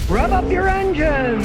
Rev up your engine!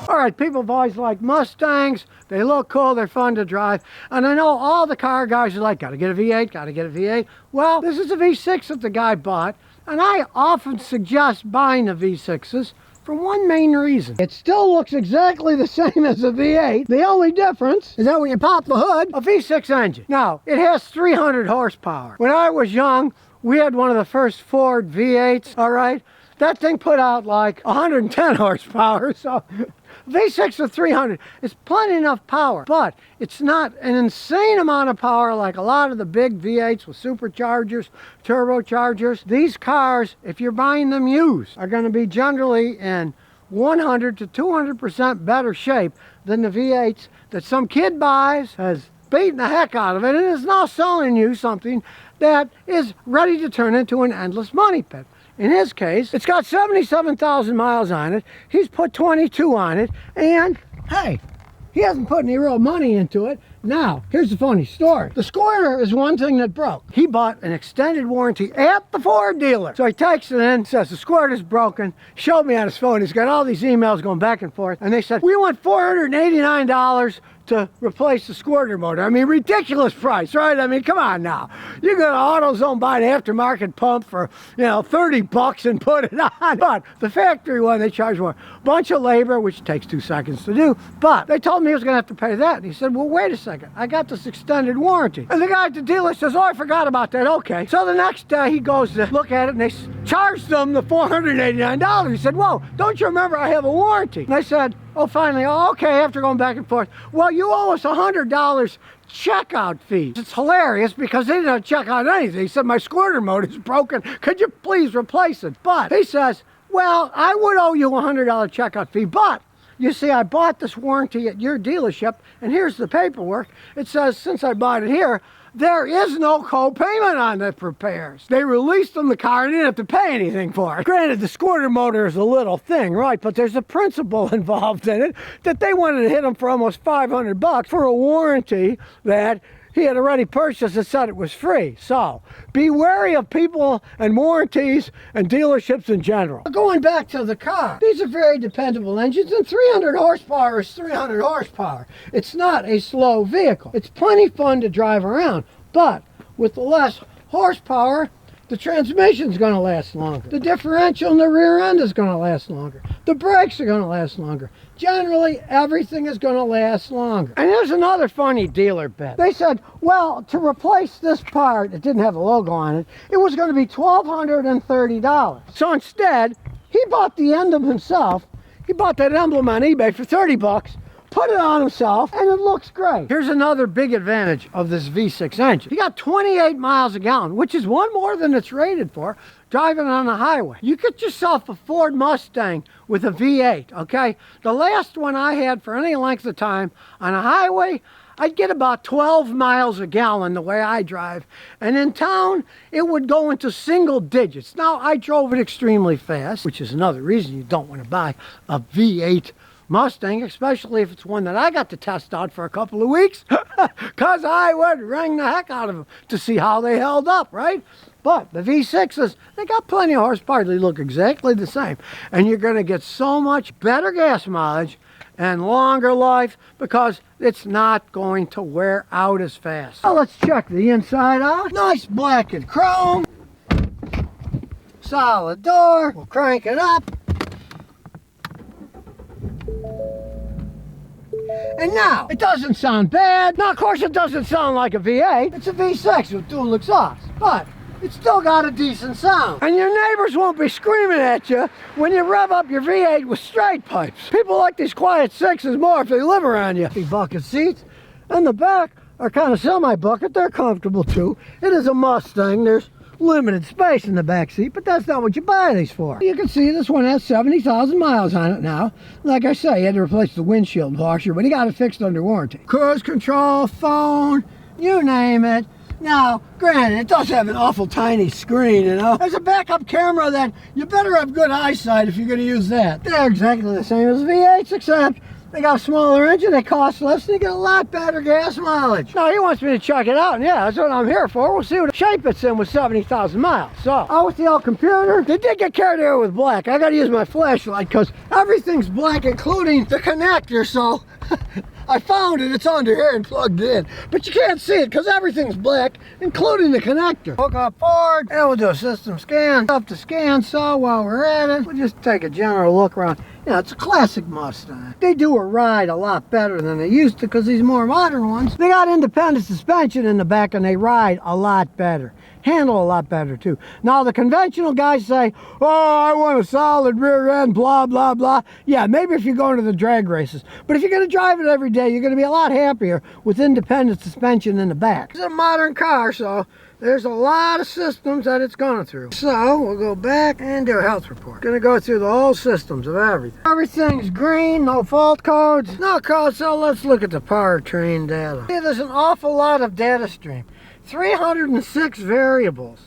All right, people have always liked Mustangs. They look cool, they're fun to drive. And I know all the car guys are like, gotta get a V8, gotta get a V8. Well, this is a V6 that the guy bought. And I often suggest buying the V6s for one main reason. It still looks exactly the same as a V8. The only difference is that when you pop the hood, a V6 engine. Now, it has 300 horsepower. When I was young, we had one of the first Ford V8s, all right? That thing put out like 110 horsepower, so V6 with 300 is plenty enough power, but it's not an insane amount of power like a lot of the big V8s with superchargers, turbochargers. These cars, if you're buying them used, are going to be generally in 100 to 200% better shape than the V8s that some kid buys, has beaten the heck out of it, and is now selling you something that is ready to turn into an endless money pit. In his case, it's got 77,000 miles on it. He's put 22 on it, and hey, he hasn't put any real money into it. Now, here's the funny story. The squirter is one thing that broke. He bought an extended warranty at the Ford dealer. So he takes it in, says the squirter's broken, showed me on his phone. He's got all these emails going back and forth, and they said, we want $489 to replace the squirter motor. I mean, ridiculous price, right? I mean, come on now. You go to AutoZone, buy an aftermarket pump for, you know, 30 bucks and put it on. But the factory one, they charge more. Bunch of labor, which takes 2 seconds to do. But they told me he was going to have to pay that. And he said, well, wait a second. I got this extended warranty. And the guy at the dealer says, oh, I forgot about that. Okay. So the next day he goes to look at it, and they charged them the $489. He said, whoa, don't you remember I have a warranty? And I said, oh, finally, oh, okay, after going back and forth. Well, you owe us $100 checkout fee. It's hilarious because they didn't check out anything. He said, my squirter motor is broken. Could you please replace it? But he says, well, I would owe you a $100 checkout fee, but you see, I bought this warranty at your dealership, and here's the paperwork. It says, since I bought it here, there is no co-payment on the repairs. They released them the car and didn't have to pay anything for it. Granted, the squirter motor is a little thing, right? But there's a principle involved in it that they wanted to hit them for almost 500 bucks for a warranty that he had already purchased and said it was free. So be wary of people and warranties and dealerships in general. Going back to the car, these are very dependable engines, and 300 horsepower is 300 horsepower. It's not a slow vehicle. It's plenty fun to drive around, but with the less horsepower, the transmission's going to last longer. The differential in the rear end is going to last longer. The brakes are going to last longer. Generally, everything is going to last longer. And here's another funny dealer bit. They said, well, to replace this part, it didn't have a logo on it, it was going to be $1,230. So instead, he bought the emblem himself. He bought that emblem on eBay for 30 bucks. Put it on himself, and it looks great. Here's another big advantage of this V6 engine. You got 28 miles a gallon, which is one more than it's rated for, driving on the highway. You get yourself a Ford Mustang with a V8, okay? The last one I had for any length of time on a highway, I'd get about 12 miles a gallon the way I drive. And in town, it would go into single digits. Now, I drove it extremely fast, which is another reason you don't want to buy a V8 Mustang, especially if it's one that I got to test out for a couple of weeks, because I would wring the heck out of them to see how they held up, right? But the V6s, they got plenty of horsepower. They look exactly the same. And you're going to get so much better gas mileage and longer life because it's not going to wear out as fast. Now let's check the inside out. Nice black and chrome. Solid door. We'll crank it up. And now, it doesn't sound bad. Now, of course, it doesn't sound like a V8. It's a V6 with dual exhaust, but it's still got a decent sound. And your neighbors won't be screaming at you when you rev up your V8 with straight pipes. People like these quiet sixes more if they live around you. Big bucket seats, and the back are kind of semi-bucket. They're comfortable, too. It is a Mustang. There's limited space in the back seat, but that's not what you buy these for. You can see this one has 70,000 miles on it now. Like I say, he had to replace the windshield washer, but he got it fixed under warranty. Cruise control, phone, you name it. Now, granted, it does have an awful tiny screen, you know. There's a backup camera that you better have good eyesight if you're going to use that. They're exactly the same as V8s, except They got a smaller engine, they cost less, and they get a lot better gas mileage. Now, he wants me to check it out, and yeah, that's what I'm here for. We'll see what shape it's in with 70,000 miles. So, out with the old computer. They did get carried away with black. I gotta use my flashlight, because everything's black, including the connector, so... I found it, it's under here and plugged in. But you can't see it because everything's black, including the connector. Hook up forward, and we'll do a system scan. Up to scan saw while we're at it. We'll just take a general look around. Yeah, it's a classic Mustang. They do a ride a lot better than they used to because these more modern ones, they got independent suspension in the back and they ride a lot better. Handle a lot better too. Now the conventional guys say, oh, I want a solid rear end, blah, blah, blah. Yeah, maybe if you're going to the drag races. But if you're going to drive it every day, you're going to be a lot happier with independent suspension in the back. It's a modern car, so there's a lot of systems that it's going through. So we'll go back and do a health report. Gonna go through the whole systems of everything. Everything's green, no fault codes, no codes. So let's look at the powertrain data. See, there's an awful lot of data stream. 306 variables.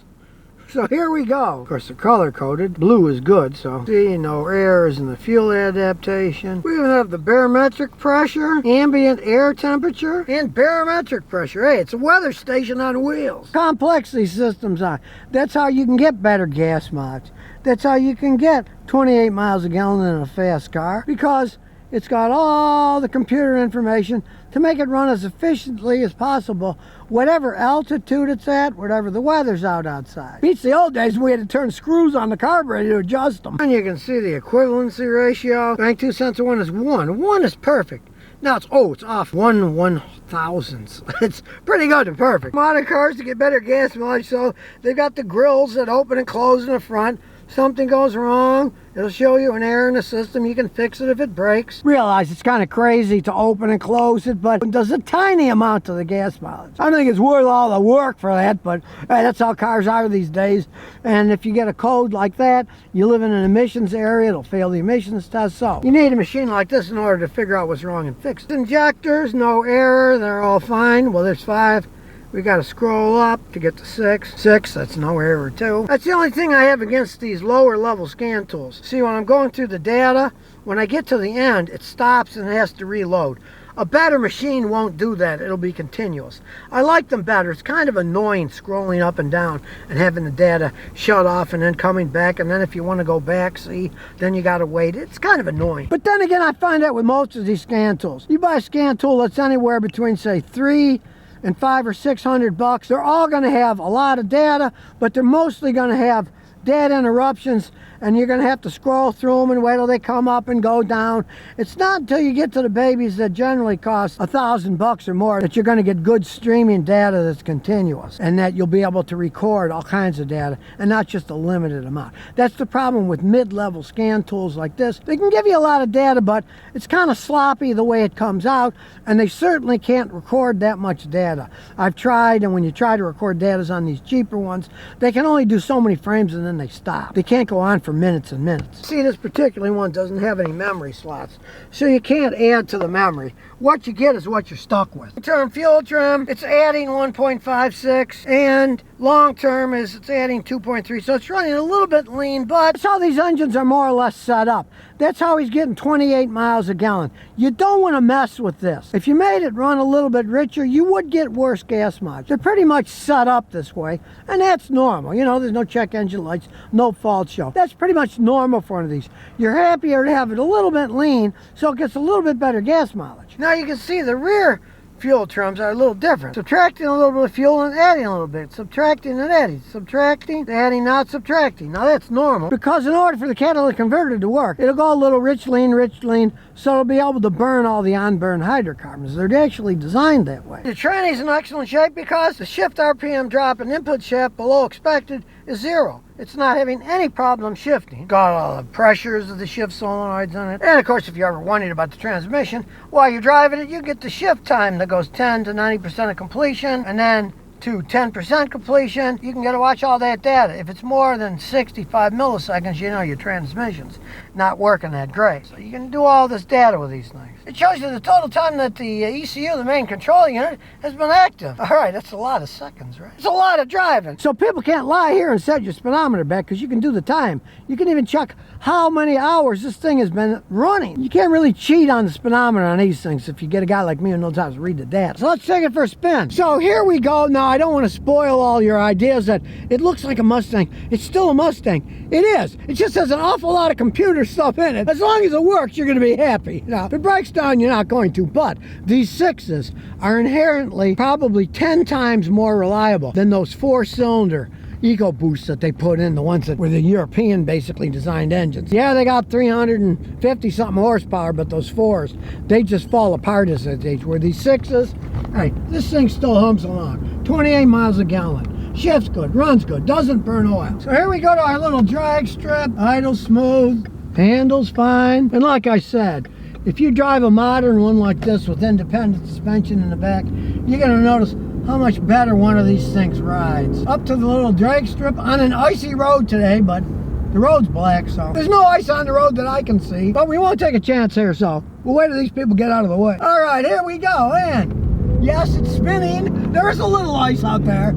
So here we go. Of course, they're color coded. Blue is good, so see, no errors in the fuel adaptation. We even have the barometric pressure, ambient air temperature, and barometric pressure. Hey, it's a weather station on wheels. Complex these systems are. That's how you can get better gas mileage. That's how you can get 28 miles a gallon in a fast car, because it's got all the computer information to make it run as efficiently as possible, whatever altitude it's at, whatever the weather's outside. Beats the old days when we had to turn screws on the carburetor to adjust them. And you can see the equivalency ratio. Bank 2 cents to 1 is 1. 1 is perfect. Now it's off 1/1000th. It's pretty good to perfect. Modern cars to get better gas mileage, so they've got the grills that open and close in the front. Something goes wrong, it'll show you an error in the system. You can fix it if it breaks. Realize it's kind of crazy to open and close it, but it does a tiny amount to the gas mileage. I don't think it's worth all the work for that, but hey, that's how cars are these days. And if you get a code like that, you live in an emissions area, it'll fail the emissions test. So you need a machine like this in order to figure out what's wrong and fix it. Injectors, no error, they're all fine. Well, there's 5. We got to scroll up to get to 6. 6, that's no error too. That's the only thing I have against these lower level scan tools. See, when I'm going through the data, when I get to the end, it stops and it has to reload. A better machine won't do that. It'll be continuous. I like them better. It's kind of annoying scrolling up and down and having the data shut off and then coming back, and then if you want to go back, see, then you got to wait. It's kind of annoying. But then again, I find that with most of these scan tools. You buy a scan tool that's anywhere between, say, $300 and $500 or $600. They're all going to have a lot of data, but they're mostly going to have data interruptions, and you're going to have to scroll through them and wait till they come up and go down. It's not until you get to the babies that generally cost $1,000 or more that you're going to get good streaming data that's continuous, and that you'll be able to record all kinds of data and not just a limited amount. That's the problem with mid-level scan tools like this. They can give you a lot of data, but it's kind of sloppy the way it comes out, and they certainly can't record that much data. I've tried, and when you try to record data on these cheaper ones, they can only do so many frames and then they stop. They can't go on for minutes and minutes. See, this particular one doesn't have any memory slots, so you can't add to the memory. What you get is what you're stuck with. Long-term fuel trim, it's adding 1.56, and long-term is it's adding 2.3, so it's running a little bit lean, but that's how these engines are more or less set up. That's how he's getting 28 miles a gallon. You don't want to mess with this. If you made it run a little bit richer, you would get worse gas mileage. They're pretty much set up this way, and that's normal. You know, there's no check engine lights, no fault show. That's pretty much normal for one of these. You're happier to have it a little bit lean, so it gets a little bit better gas mileage. Now you can see the rear fuel trims are a little different. Subtracting a little bit of fuel and adding a little bit. Subtracting and adding. Subtracting, adding, not subtracting. Now that's normal, because in order for the catalytic converter to work, it'll go a little rich lean, so it'll be able to burn all the on-burn hydrocarbons. They're actually designed that way. The tranny's in excellent shape because the shift RPM drop and input shaft below expected is 0. It's not having any problem shifting. Got all the pressures of the shift solenoids on it. And of course, if you're ever wondering about the transmission, while you're driving it, you get the shift time that goes 10 to 90% of completion, and then to 10% completion. You can get to watch all that data. If it's more than 65 milliseconds, you know your transmission's not working that great. So you can do all this data with these things. It shows you the total time that the ECU, the main control unit, has been active. All right, that's a lot of seconds, right? It's a lot of driving. So people can't lie here and set your speedometer back, because you can do the time. You can even check how many hours this thing has been running. You can't really cheat on the speedometer on these things if you get a guy like me who knows how to read the data. So let's take it for a spin. So here we go. Now, I don't want to spoil all your ideas that it looks like a Mustang. It's still a Mustang. It is. It just has an awful lot of computer stuff in it. As long as it works, you're going to be happy. Now, if it breaks down, you're not going to. But these 6s are inherently probably 10 times more reliable than those 4-cylinder EcoBoosts that they put in, the ones that were the European basically designed engines. Yeah, they got 350 something horsepower, but those 4s, they just fall apart as they age. Where these 6s, hey, this thing still hums along. 28 miles a gallon. Shifts good, runs good, doesn't burn oil. So here we go to our little drag strip. Idle smooth, handles fine. And like I said, if you drive a modern one like this with independent suspension in the back, you're gonna notice how much better one of these things rides. Up to the little drag strip on an icy road today, but the road's black, so there's no ice on the road that I can see. But we won't take a chance here, so we'll wait till these people get out of the way. All right, here we go. And yes, it's spinning. There is a little ice out there.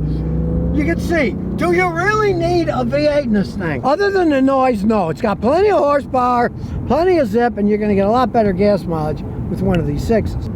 You can see. Do you really need a V8 in this thing? Other than the noise, no. It's got plenty of horsepower, plenty of zip, and you're going to get a lot better gas mileage with one of these 6s.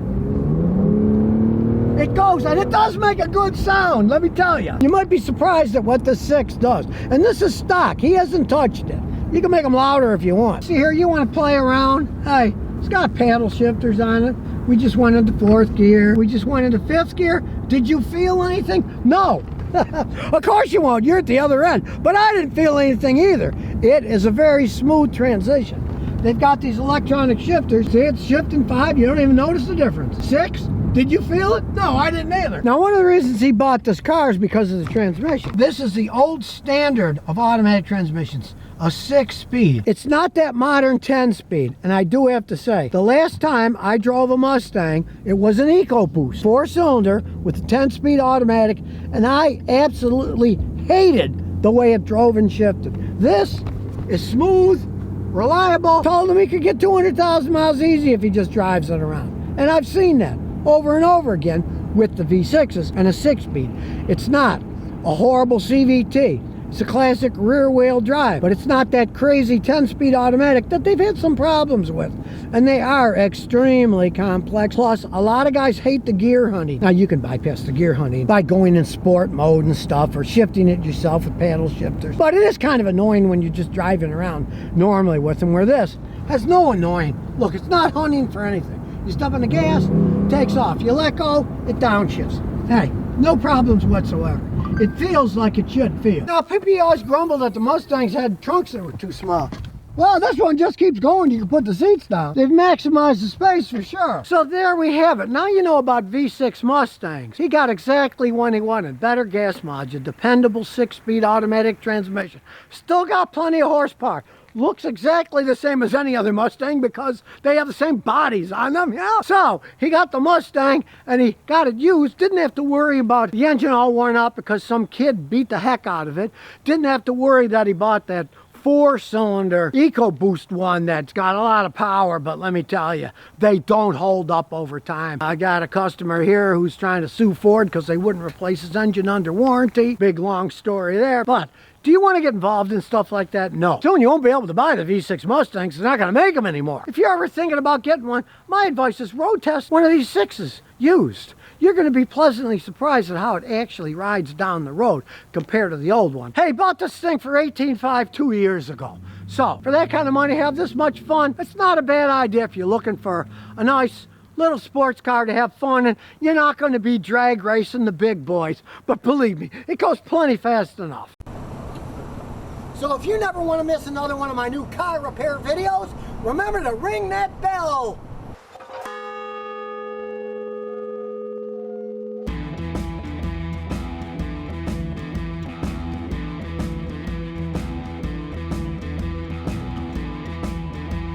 It goes, and it does make a good sound, let me tell you. You might be surprised at what this 6 does. And this is stock. He hasn't touched it. You can make them louder if you want. See here, you want to play around? Hey, it's got paddle shifters on it. We just went into 4th gear. We just went into 5th gear. Did you feel anything? No. Of course you won't. You're at the other end. But I didn't feel anything either. It is a very smooth transition. They've got these electronic shifters. See, it's shifting 5. You don't even notice the difference. 6? Did you feel it? No, I didn't either. Now, one of the reasons he bought this car is because of the transmission. This is the old standard of automatic transmissions, a 6-speed. It's not that modern 10-speed, and I do have to say, the last time I drove a Mustang, it was an EcoBoost, 4-cylinder with a 10-speed automatic, and I absolutely hated the way it drove and shifted. This is smooth, reliable. Told him he could get 200,000 miles easy if he just drives it around, and I've seen that over and over again with the V6s and a 6-speed. It's not a horrible CVT. It's a classic rear-wheel drive, but it's not that crazy 10-speed automatic that they've had some problems with. And they are extremely complex. Plus, a lot of guys hate the gear hunting. Now, you can bypass the gear hunting by going in sport mode and stuff, or shifting it yourself with paddle shifters. But it is kind of annoying when you're just driving around normally with them, where this has no annoying. Look, it's not hunting for anything. You step on the gas, takes off. You let go, it downshifts. Hey, no problems whatsoever. It feels like it should feel. Now, people always grumble that the Mustangs had trunks that were too small. Well, this one just keeps going. You can put the seats down. They've maximized the space for sure. So there we have it. Now you know about V6 Mustangs. He got exactly what he wanted. Better gas mileage, a dependable 6-speed automatic transmission. Still got plenty of horsepower. Looks exactly the same as any other Mustang because they have the same bodies on them, yeah. So he got the Mustang and he got it used. Didn't have to worry about the engine all worn out because some kid beat the heck out of it. Didn't have to worry that he bought that 4-cylinder EcoBoost one that's got a lot of power, but let me tell you, they don't hold up over time. I got a customer here who's trying to sue Ford because they wouldn't replace his engine under warranty. Big long story there, but do you want to get involved in stuff like that? No. Soon you won't be able to buy the V6 Mustangs. They're not going to make them anymore. If you're ever thinking about getting one, my advice is road test one of these 6s used. You're going to be pleasantly surprised at how it actually rides down the road compared to the old one. Hey, bought this thing for $18,500 2 years ago. So for that kind of money, have this much fun, it's not a bad idea if you're looking for a nice little sports car to have fun in. You're not going to be drag racing the big boys, but believe me, it goes plenty fast enough. So if you never want to miss another one of my new car repair videos, remember to ring that bell.